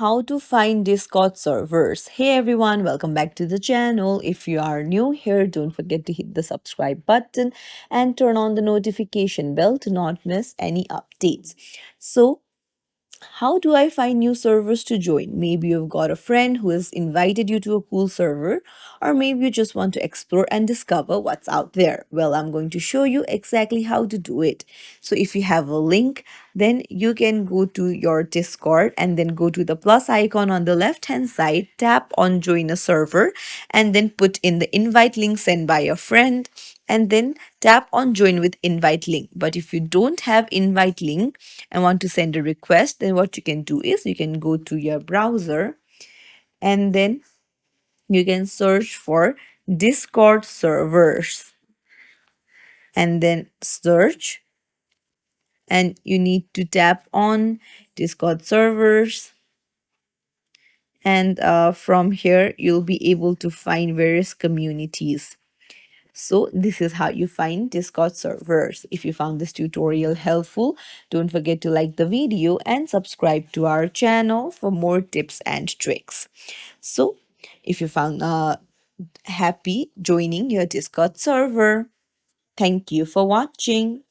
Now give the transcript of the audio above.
how to find Discord servers. Hey everyone, welcome back to the channel. If you are new here, don't forget to hit the subscribe button and turn on the notification bell to not miss any updates. So, how do I find new servers to join? Maybe you've got a friend who has invited you to a cool server, or maybe you just want to explore and discover what's out there. Well, I'm going to show you exactly how to do it. So, if you have a link, then you can go to your Discord and then go to the plus icon on the left hand side, tap on join a server, and then put in the invite link sent by a friend and then tap on join with invite link. But if you don't have invite link and want to send a request, then what you can do is you can go to your browser and then you can search for Discord servers and then search, and you need to tap on Discord servers, and from here you'll be able to find various communities. So this is how you find Discord servers. If you found this tutorial helpful, don't forget to like the video and subscribe to our channel for more tips and tricks. So if you found happy joining your Discord server, thank you for watching.